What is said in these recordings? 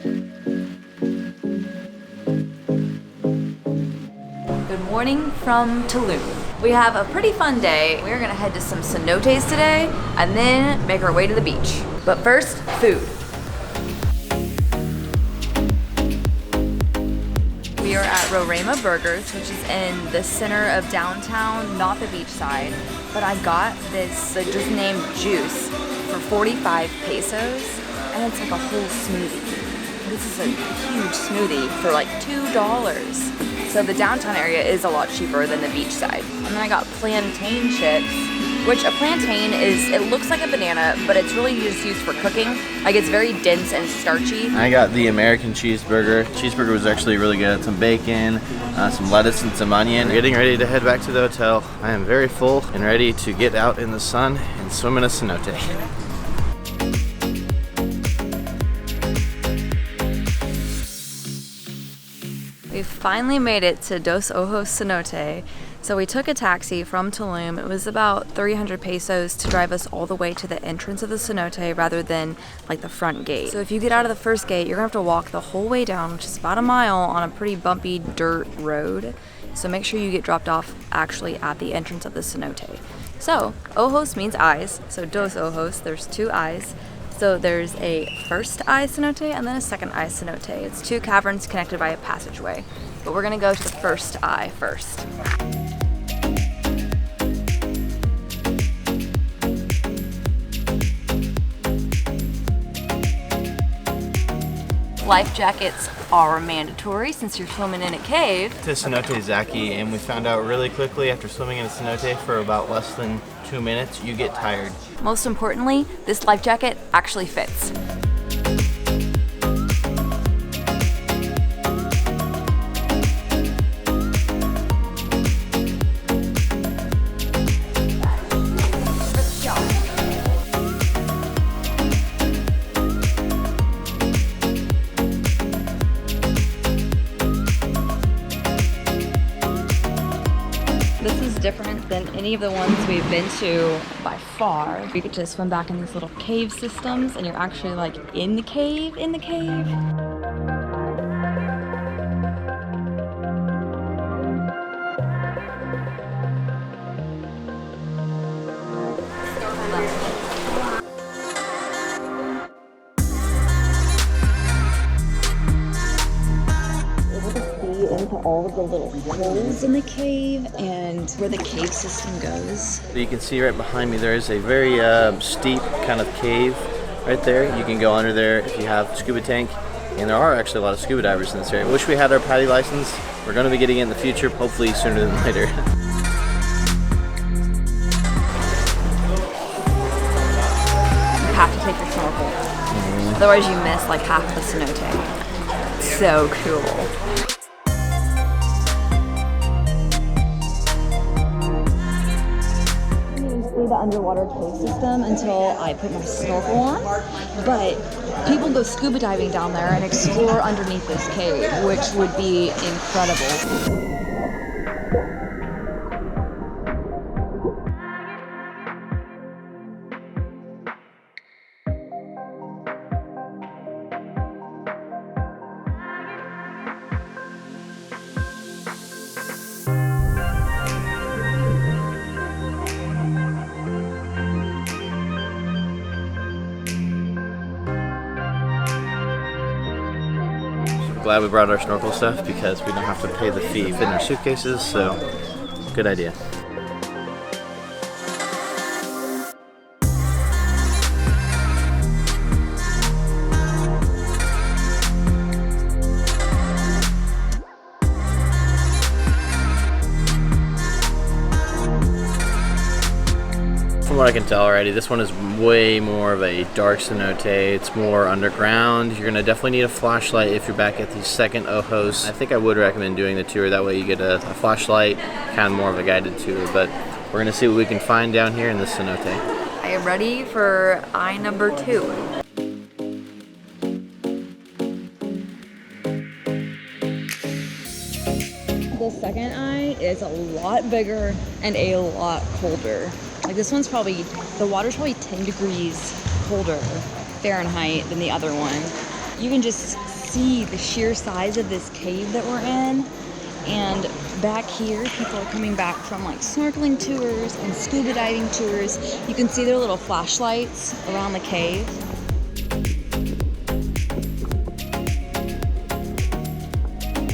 Good morning from Tulum. We have a pretty fun day. We're gonna head to some cenotes today and then make our way to the beach. But first, food. We are at Roraima Burgers, which is in the center of downtown, not the beach side. But I got this just named juice for 45 pesos, and it's like a whole smoothie. This is a huge smoothie for like $2. So the downtown area is a lot cheaper than the beach side. And then I got plantain chips, which a plantain is, it looks like a banana, but it's really just used for cooking. Like it's very dense and starchy. I got the American cheeseburger. Cheeseburger was actually really good. Some bacon, some lettuce and some onion. We're getting ready to head back to the hotel. I am very full and ready to get out in the sun and swim in a cenote. We finally made it to Dos Ojos Cenote. So we took a taxi from Tulum. It was about 300 pesos to drive us all the way to the entrance of the cenote rather than like the front gate. So if you get out of the first gate, you're gonna have to walk the whole way down, which is about a mile on a pretty bumpy dirt road. So make sure you get dropped off actually at the entrance of the cenote. So ojos means eyes. So dos ojos, there's two eyes. So there's a first eye cenote and then a second eye cenote. It's two caverns connected by a passageway. But we're gonna go to the first eye first. Life jackets are mandatory since you're swimming in a cave. To Cenote Zaki, and we found out really quickly after swimming in a cenote for about less than 2 minutes, you get tired. Most importantly, this life jacket actually fits. This is different than any of the ones we've been to by far. You get to swim back in these little cave systems and you're actually like in the cave. Into all of the little holes in the cave and where the cave system goes. You can see right behind me there is a very steep kind of cave right there. You can go under there if you have a scuba tank, and there are actually a lot of scuba divers in this area. I wish we had our PADI license. We're going to be getting it in the future, hopefully sooner than later. You have to take your snorkel. Otherwise you miss like half of the cenote. So cool. The underwater cave system until I put my snorkel on, but people go scuba diving down there and explore underneath this cave, which would be incredible. Glad we brought our snorkel stuff because we don't have to pay the fee in our suitcases, so good idea. From what I can tell already, this one is way more of a dark cenote. It's more underground. You're gonna definitely need a flashlight if you're back at the second Ojos. I think I would recommend doing the tour. That way you get a flashlight, kind of more of a guided tour. But we're gonna see what we can find down here in the cenote. I am ready for eye number 2. The second eye is a lot bigger and a lot colder. Like this one's probably, the water's probably 10 degrees colder Fahrenheit than the other one. you can just see the sheer size of this cave that we're in. And back here, people are coming back from like snorkeling tours and scuba diving tours. You can see their little flashlights around the cave.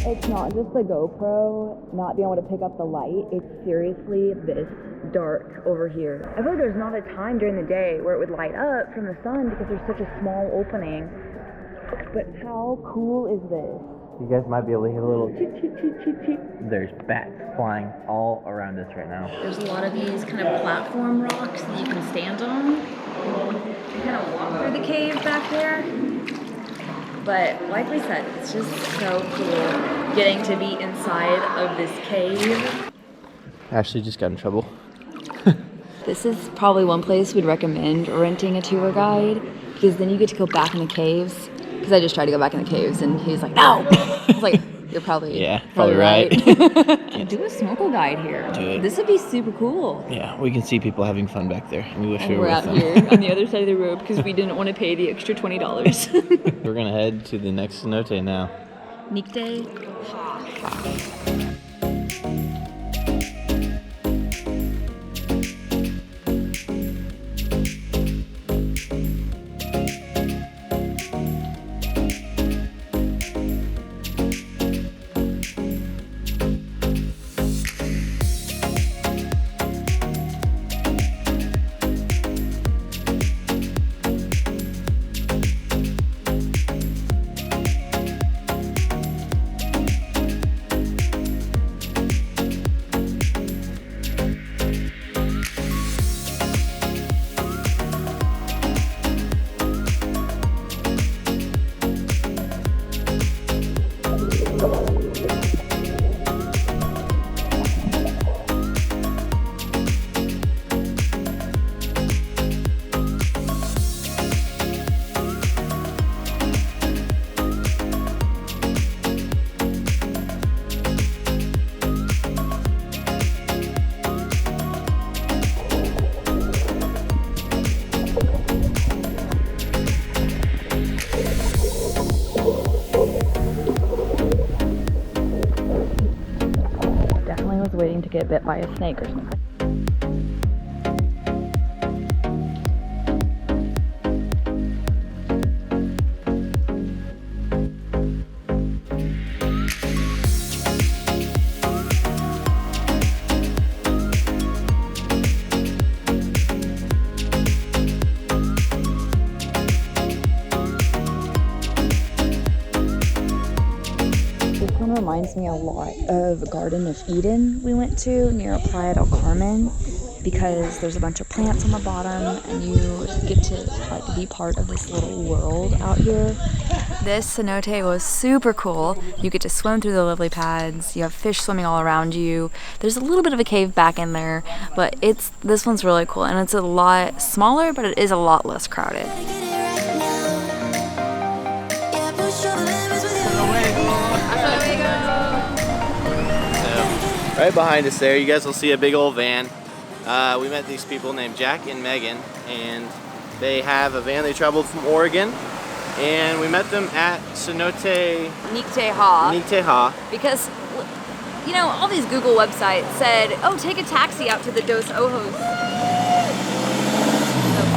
It's not just the GoPro not being able to pick up the light. It's seriously this dark over here. I feel like there's not a time during the day where it would light up from the sun because there's such a small opening. But how cool is this? You guys might be able to hear a little cheep, cheep, cheep, cheep, cheep. There's bats flying all around us right now. There's a lot of these kind of platform rocks that you can stand on. You kind of walk through the cave back there. But like we said, it's just so cool getting to be inside of this cave. Ashley just got in trouble. This is probably one place we'd recommend renting a tour guide, because then you get to go back in the caves. Because I just tried to go back in the caves and he's like, no! I was like, you're probably right. Do a snorkel guide here. Do it. This would be super cool. Yeah, we can see people having fun back there. And we wish we were we're with out them. here on the other side of the road because we didn't want to pay the extra $20. We're gonna head to the next cenote now. Nicte-Ha. Waiting to get bit by a snake or something. Reminds me a lot of Garden of Eden we went to near Playa del Carmen, because there's a bunch of plants on the bottom and you get to like be part of this little world out here. This cenote was super cool. You get to swim through the lily pads. You have fish swimming all around you. There's a little bit of a cave back in there, but this one's really cool, and it's a lot smaller, but it is a lot less crowded. Right behind us there, you guys will see a big old van. We met these people named Jack and Megan, and they have a van they traveled from Oregon, and we met them at Cenote Nicte-Ha. Nicte-Ha. Because, you know, all these Google websites said, oh, take a taxi out to the Dos Ojos.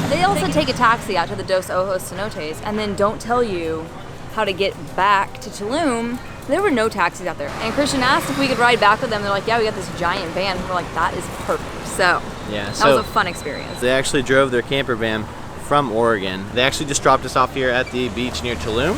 They also take a taxi out to the Dos Ojos cenotes and then don't tell you how to get back to Tulum. There were no taxis out there. And Christian asked if we could ride back with them. They're like, yeah, we got this giant van. We're like, that is perfect. So yeah, that was a fun experience. They actually drove their camper van from Oregon. They actually just dropped us off here at the beach near Tulum.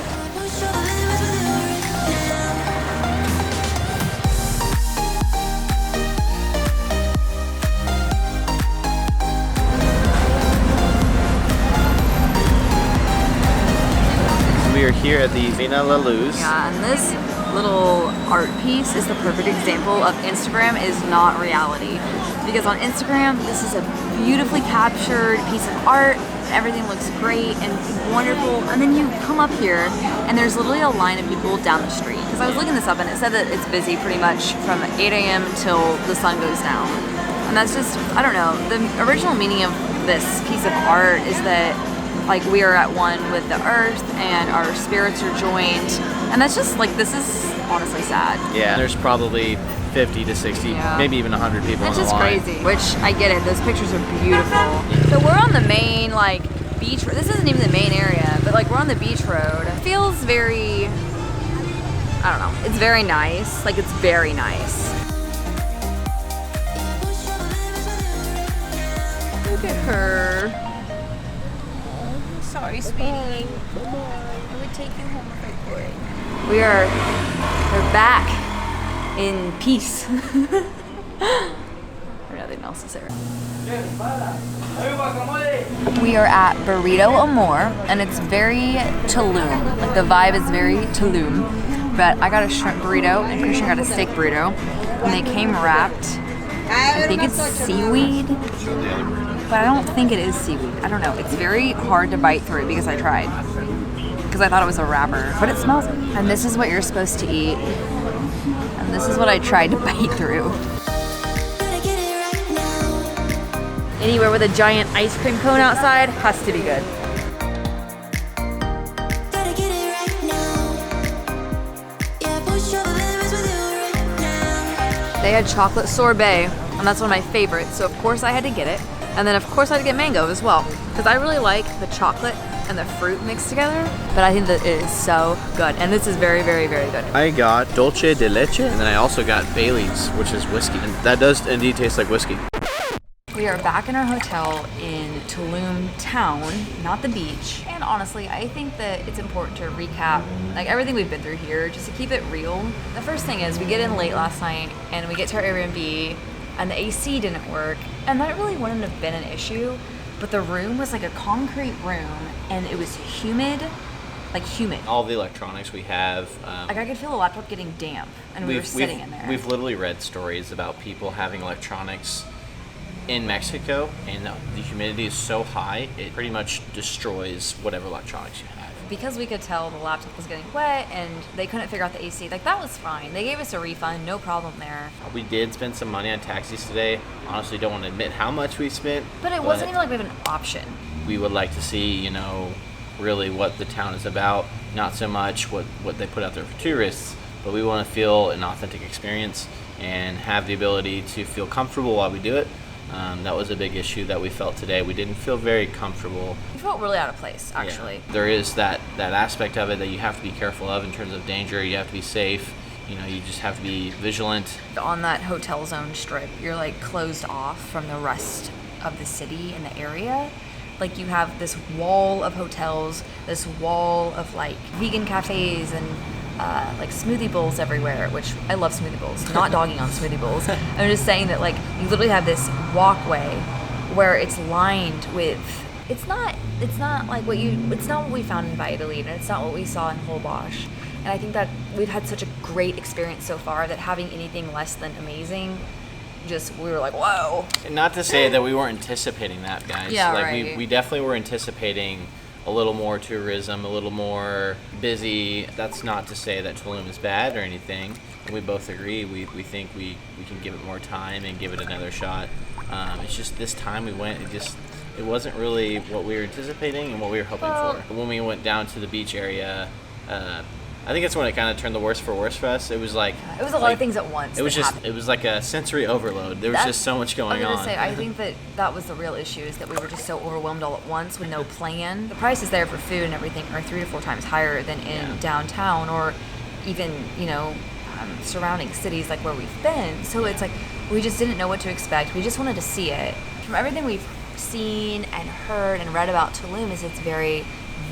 We are here at the Vina La Luz. Yeah, and this little art piece is the perfect example of Instagram is not reality. Because on Instagram, this is a beautifully captured piece of art, and everything looks great and wonderful, and then you come up here and there's literally a line of people down the street. Because I was looking this up and it said that it's busy pretty much from 8 a.m. until the sun goes down. And that's just, I don't know, the original meaning of this piece of art is that like we are at one with the earth and our spirits are joined. And that's just like, this is honestly sad. Yeah, there's probably 50 to 60, maybe even 100 people It's on the just line. crazy, which I get it. Those pictures are beautiful. So we're on the main like beach. This isn't even the main area, but like we're on the beach road. It feels very, I don't know. It's very nice. Like it's very nice. Look at her. Sorry, sweetie. I would take you home if I could. We're back in peace. Nothing else to say. We are at Burrito Amor, and it's very Tulum. Like the vibe is very Tulum. But I got a shrimp burrito, and Christian got a steak burrito, and they came wrapped. I think it's seaweed, but I don't think it is seaweed. I don't know. It's very hard to bite through because I tried. Because I thought it was a wrapper, but it smells. And this is what you're supposed to eat. And this is what I tried to bite through. Anywhere with a giant ice cream cone outside has to be good. They had chocolate sorbet, and that's one of my favorites, so of course I had to get it. And then of course I had to get mango as well, because I really like the chocolate and the fruit mixed together, but I think that it is so good, and this is very, very, very good. I got dulce de leche, and then I also got Bailey's, which is whiskey, and that does indeed taste like whiskey. We are back in our hotel in Tulum town, not the beach. And honestly, I think that it's important to recap like everything we've been through here, just to keep it real. The first thing is we get in late last night and we get to our Airbnb and the AC didn't work, and that really wouldn't have been an issue, but the room was like a concrete room and it was humid, like humid. All the electronics we have. Like I could feel the laptop getting damp, and we were sitting in there. We've literally read stories about people having electronics in Mexico, and the humidity is so high, it pretty much destroys whatever electronics you have. Because we could tell the laptop was getting wet and they couldn't figure out the AC, like that was fine. They gave us a refund, no problem there. We did spend some money on taxis today. Honestly, don't want to admit how much we spent. But it wasn't even like we have an option. We would like to see, really what the town is about. Not so much what they put out there for tourists, but we want to feel an authentic experience and have the ability to feel comfortable while we do it. That was a big issue that we felt today. We didn't feel very comfortable. We felt really out of place, actually. Yeah. There is that aspect of it that you have to be careful of in terms of danger. You have to be safe. You just have to be vigilant. On that hotel zone strip, you're like closed off from the rest of the city and the area. Like you have this wall of hotels, this wall of like vegan cafes and like smoothie bowls everywhere, which I love smoothie bowls, not dogging on smoothie bowls. I'm just saying that like you literally have this walkway where it's lined with, it's not like it's not what we found in Valladolid, and it's not what we saw in Holbox. And I think that we've had such a great experience so far that having anything less than amazing, we were like, whoa. And not to say that we weren't anticipating that, guys. Yeah, like right. we definitely were anticipating a little more tourism, a little more busy. That's not to say that Tulum is bad or anything. We both agree. We think we can give it more time and give it another shot. It's just this time we went, it wasn't really what we were anticipating and what we were hoping for. But when we went down to the beach area, I think it's when it kind of turned the worse for worse for us. It was like it was a lot of things at once. It was like a sensory overload. There was just so much going on. I think that was the real issue, is that we were just so overwhelmed all at once with no plan. The prices there for food and everything are 3 to 4 times higher than in downtown or even surrounding cities like where we've been. So it's like we just didn't know what to expect. We just wanted to see it. From everything we've seen and heard and read about Tulum, is it's very,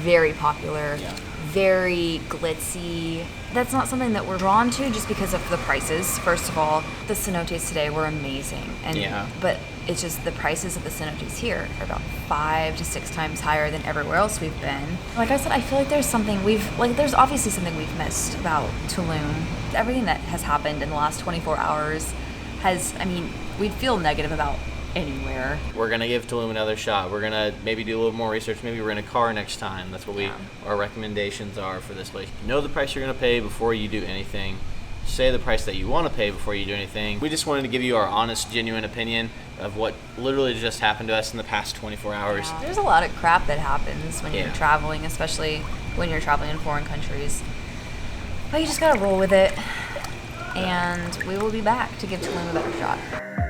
very popular. Yeah. Very glitzy. That's not something that we're drawn to just because of the prices. First of all, the cenotes today were amazing, but it's just the prices of the cenotes here are about 5 to 6 times higher than everywhere else we've been. Like I said, I feel like there's there's obviously something we've missed about Tulum. Everything that has happened in the last 24 hours we'd feel negative about anywhere. We're gonna give Tulum another shot. We're gonna maybe do a little more research. Maybe rent a car next time. That's what our recommendations are for this place. Know the price you're gonna pay before you do anything. say the price that you want to pay before you do anything. We just wanted to give you our honest, genuine opinion of what literally just happened to us in the past 24 hours. Yeah. There's a lot of crap that happens when you're traveling, especially when you're traveling in foreign countries. But you just gotta roll with it. And we will be back to give Tulum a better shot.